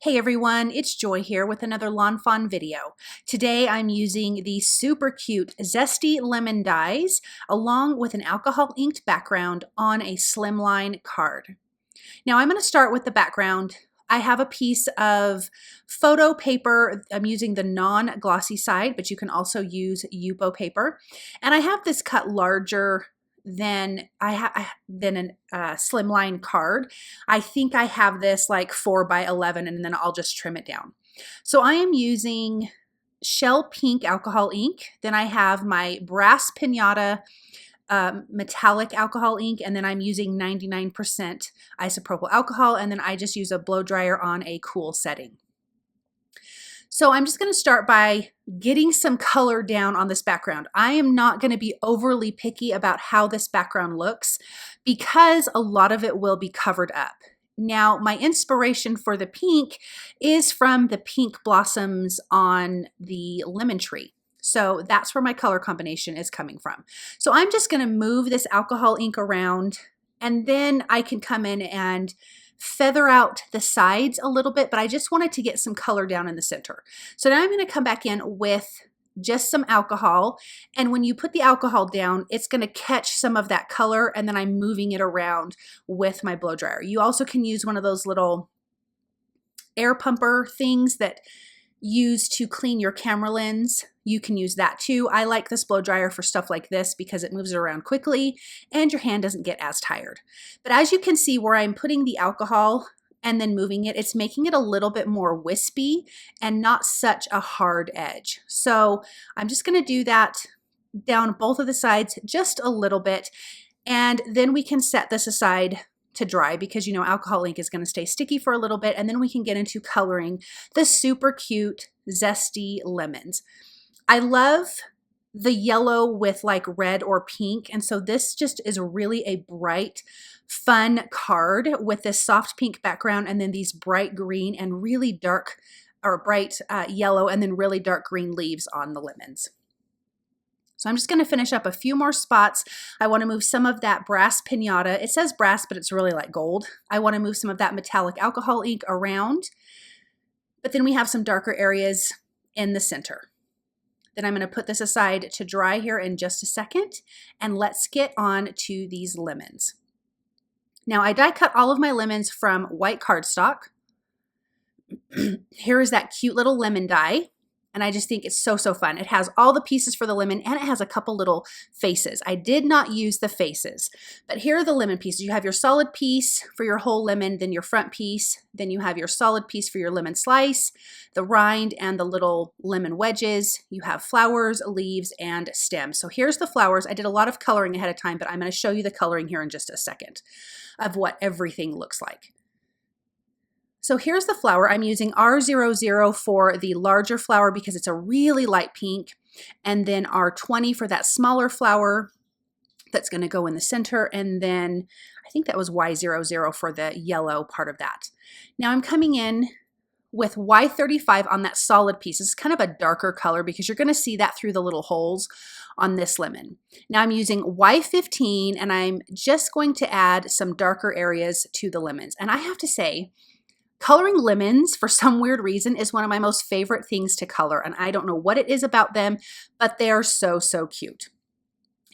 Hey everyone, it's Joy here with another Lawn Fawn video. Today I'm using the super cute Zesty lemon dies along with an alcohol inked background on a slimline card. Now I'm going to start with the background. I have a piece of photo paper. I'm using the non-glossy side, but you can also use Yupo paper. And I have this cut larger than a slimline card. I think I have this like 4 by 11 and then I'll just trim it down. So I am using shell pink alcohol ink. Then I have my brass pinata metallic alcohol ink, and then I'm using 99% isopropyl alcohol, and then I just use a blow dryer on a cool setting. So I'm just going to start by getting some color down on this background. I am not going to be overly picky about how this background looks because a lot of it will be covered up. Now, my inspiration for the pink is from the pink blossoms on the lemon tree. So that's where my color combination is coming from. So I'm just going to move this alcohol ink around, and then I can come in and feather out the sides a little bit, but I just wanted to get some color down in the center. So now I'm going to come back in with just some alcohol, and when you put the alcohol down, it's going to catch some of that color, and then I'm moving it around with my blow dryer. You also can use one of those little air pumper things that use to clean your camera lens. You can use that too. I like this blow dryer for stuff like this because it moves around quickly and your hand doesn't get as tired. But as you can see where I'm putting the alcohol and then moving it, it's making it a little bit more wispy and not such a hard edge. So I'm just going to do that down both of the sides just a little bit, and then we can set this aside to dry because, you know, alcohol ink is going to stay sticky for a little bit, and then we can get into coloring the super cute Zesty lemons. I love the yellow with like red or pink, and so this just is really a bright, fun card with this soft pink background and then these bright green and really dark or bright yellow and then really dark green leaves on the lemons. So I'm just going to finish up a few more spots. I want to move some of that brass pinata. It says brass, but it's really like gold. I want to move some of that metallic alcohol ink around, but then we have some darker areas in the center. Then I'm going to put this aside to dry here in just a second, and let's get on to these lemons. Now I die cut all of my lemons from white cardstock. Here is that cute little lemon die. And I just think it's so fun. It has all the pieces for the lemon, and it has a couple little faces. I did not use the faces, but here are the lemon pieces. You have your solid piece for your whole lemon, then your front piece, then you have your solid piece for your lemon slice, the rind, and the little lemon wedges. You have flowers, leaves, and stems. So here's the flowers. I did a lot of coloring ahead of time, but I'm going to show you the coloring here in just a second of what everything looks like. So here's the flower. I'm using R00 for the larger flower because it's a really light pink, and then R20 for that smaller flower that's going to go in the center, and then I think that was Y00 for the yellow part of that. Now I'm coming in with Y35 on that solid piece. It's kind of a darker color because you're going to see that through the little holes on this lemon. Now I'm using Y15, and I'm just going to add some darker areas to the lemons. And I have to say, coloring lemons, for some weird reason, is one of my most favorite things to color, and I don't know what it is about them, but they're so cute.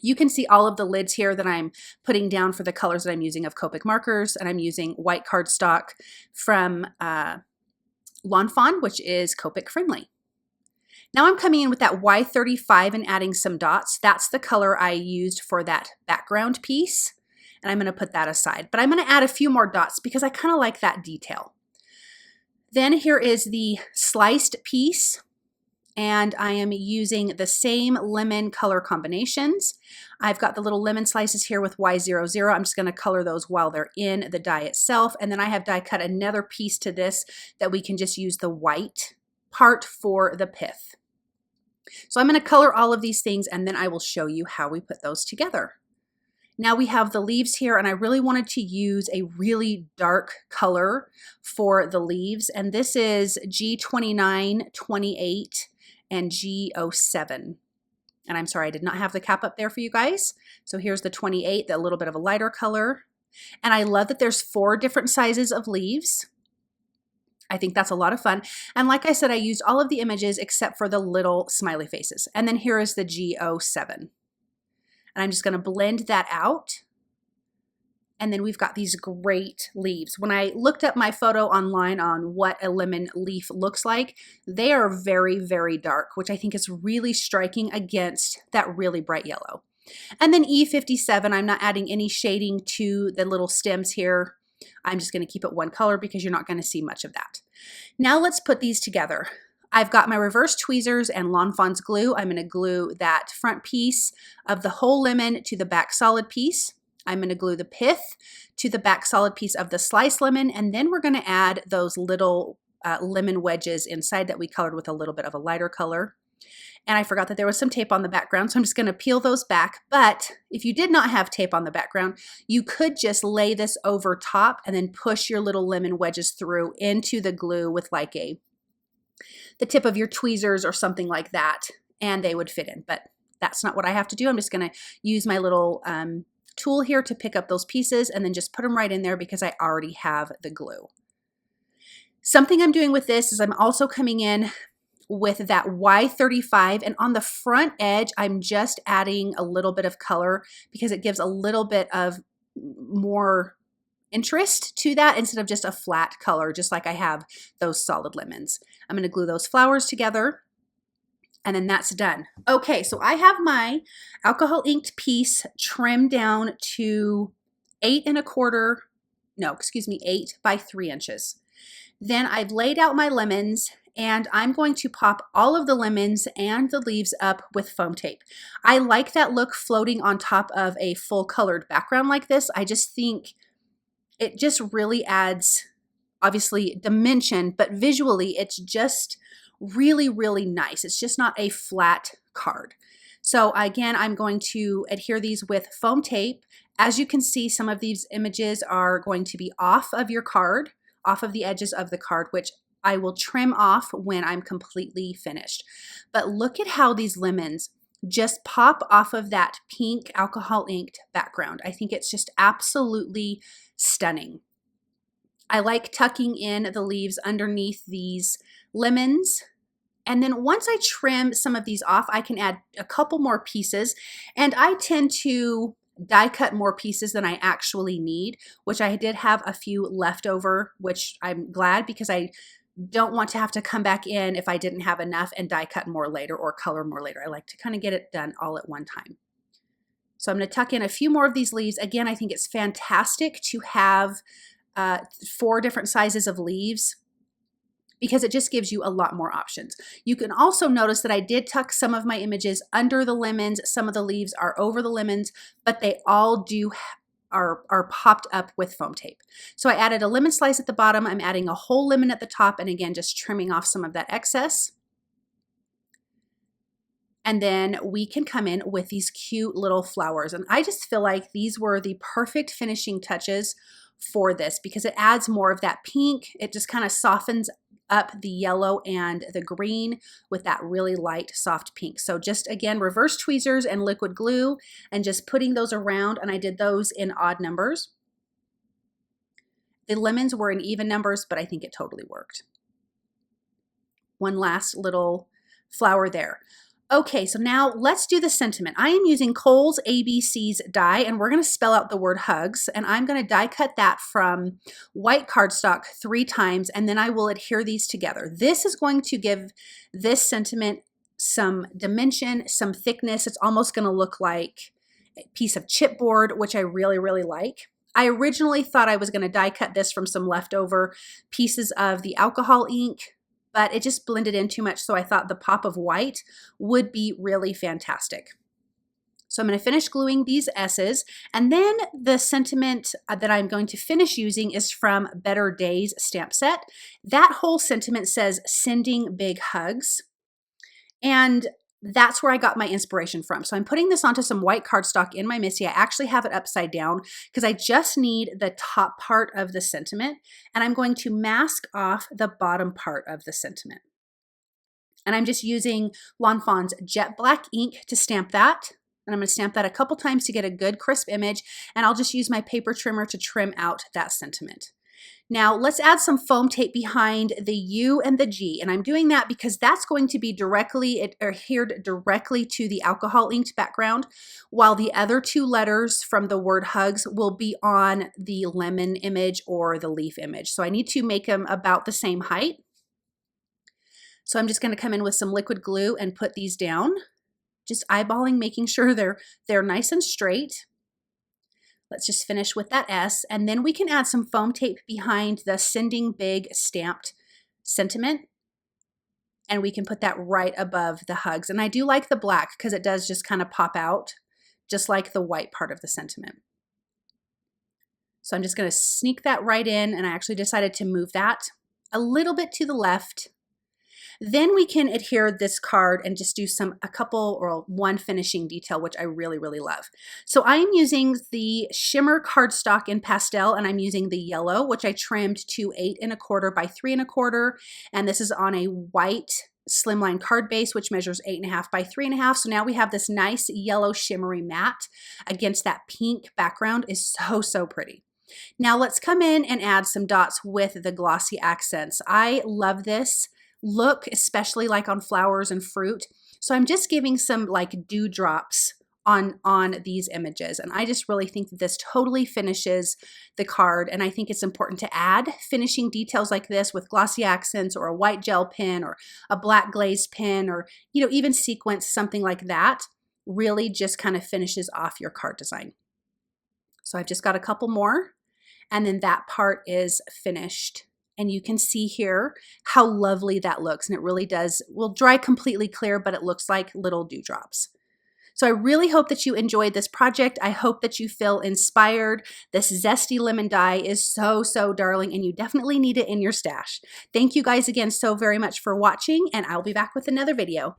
You can see all of the lids here that I'm putting down for the colors that I'm using of Copic markers, and I'm using white cardstock from Lawn Fawn, which is Copic friendly. Now I'm coming in with that Y35 and adding some dots. That's the color I used for that background piece, and I'm going to put that aside. But I'm going to add a few more dots because I kind of like that detail. Then here is the sliced piece, and I am using the same lemon color combinations. I've got the little lemon slices here with Y00. I'm just going to color those while they're in the die itself, and then I have die cut another piece to this that we can just use the white part for the pith. So I'm going to color all of these things, and then I will show you how we put those together. Now we have the leaves here, and I really wanted to use a really dark color for the leaves, and this is G29, 28, and G07. And I'm sorry, I did not have the cap up there for you guys. So here's the 28, the little bit of a lighter color. And I love that there's 4 different sizes of leaves. I think that's a lot of fun. And like I said, I used all of the images except for the little smiley faces. And then here is the G07. And I'm just going to blend that out. And then we've got these great leaves. When I looked up my photo online on what a lemon leaf looks like, they are very, very dark, which I think is really striking against that really bright yellow. And then E57, I'm not adding any shading to the little stems here. I'm just going to keep it one color because you're not going to see much of that. Now let's put these together. I've got my reverse tweezers and lawnfawn's glue. I'm going to glue that front piece of the whole lemon to the back solid piece. I'm going to glue the pith to the back solid piece of the sliced lemon, and then we're going to add those little lemon wedges inside that we colored with a little bit of a lighter color. And I forgot that there was some tape on the background, so I'm just going to peel those back. But if you did not have tape on the background, you could just lay this over top and then push your little lemon wedges through into the glue with like the tip of your tweezers or something like that, and they would fit in. But that's not what I have to do. I'm just going to use my little tool here to pick up those pieces and then just put them right in there because I already have the glue. Something I'm doing with this is I'm also coming in with that Y35, and on the front edge I'm just adding a little bit of color because it gives a little bit of more interest to that instead of just a flat color, just like I have those solid lemons. I'm going to glue those flowers together. And then that's done. Okay, so I have my alcohol inked piece trimmed down to 8 by 3 inches. Then I've laid out my lemons and I'm going to pop all of the lemons and the leaves up with foam tape. I like that look floating on top of a full colored background like this. I just think it just really adds, obviously, dimension, but visually it's just really, really nice. It's just not a flat card. So again, I'm going to adhere these with foam tape. As you can see, some of these images are going to be off of your card, off of the edges of the card, which I will trim off when I'm completely finished. But look at how these lemons just pop off of that pink alcohol inked background. I think it's just absolutely stunning. I like tucking in the leaves underneath these lemons. And then once I trim some of these off, I can add a couple more pieces. And I tend to die cut more pieces than I actually need, which I did have a few left over, which I'm glad because I don't want to have to come back in if I didn't have enough and die cut more later or color more later. I like to kind of get it done all at one time. So I'm going to tuck in a few more of these leaves. Again, I think it's fantastic to have 4 different sizes of leaves because it just gives you a lot more options. You can also notice that I did tuck some of my images under the lemons. Some of the leaves are over the lemons, but they all are popped up with foam tape. So I added a lemon slice at the bottom. I'm adding a whole lemon at the top, and again, just trimming off some of that excess. And then we can come in with these cute little flowers. And I just feel like these were the perfect finishing touches for this because it adds more of that pink. It just kind of softens up the yellow and the green with that really light soft pink. So just again, reverse tweezers and liquid glue and just putting those around, and I did those in odd numbers. The lemons were in even numbers, but I think it totally worked. One last little flower there. Okay, so now let's do the sentiment. I am using Kohl's ABC's die, and we're going to spell out the word hugs, and I'm going to die cut that from white cardstock 3 times, and then I will adhere these together. This is going to give this sentiment some dimension, some thickness. It's almost going to look like a piece of chipboard, which I really, really like. I originally thought I was going to die cut this from some leftover pieces of the alcohol ink, but it just blended in too much, so I thought the pop of white would be really fantastic. So I'm going to finish gluing these S's, and then the sentiment that I'm going to finish using is from Better Days stamp set. That whole sentiment says, "Sending big hugs," and that's where I got my inspiration from. So I'm putting this onto some white cardstock in my Missy. I actually have it upside down because I just need the top part of the sentiment, and I'm going to mask off the bottom part of the sentiment. And I'm just using Lawnfawn's jet black ink to stamp that. And I'm going to stamp that a couple times to get a good crisp image, and I'll just use my paper trimmer to trim out that sentiment. Now let's add some foam tape behind the U and the G, and I'm doing that because that's going to be adhered directly to the alcohol inked background, while the other two letters from the word hugs will be on the lemon image or the leaf image. So I need to make them about the same height. So I'm just going to come in with some liquid glue and put these down, just eyeballing, making sure they're nice and straight. Let's just finish with that S, and then we can add some foam tape behind the Sending Big stamped sentiment, and we can put that right above the hugs. And I do like the black because it does just kind of pop out, just like the white part of the sentiment. So I'm just going to sneak that right in, and I actually decided to move that a little bit to the left. Then we can adhere this card and just do a couple or one finishing detail, which I really, really love. So I am using the shimmer cardstock in pastel, and I'm using the yellow, which I trimmed to 8 1/4 by 3 1/4. And this is on a white slimline card base, which measures 8 1/2 by 3 1/2. So now we have this nice yellow shimmery matte against that pink background. Is so, so pretty. Now let's come in and add some dots with the glossy accents. I love this look, especially like on flowers and fruit. So I'm just giving some like dewdrops on these images. And I just really think that this totally finishes the card. And I think it's important to add finishing details like this with glossy accents or a white gel pen or a black glaze pen, or, you know, even sequence, something like that really just kind of finishes off your card design. So I've just got a couple more, and then that part is finished. And you can see here how lovely that looks. And it really will dry completely clear, but it looks like little dewdrops. So I really hope that you enjoyed this project. I hope that you feel inspired. This Zesty lemon dye is so, so darling, and you definitely need it in your stash. Thank you guys again so very much for watching, and I'll be back with another video.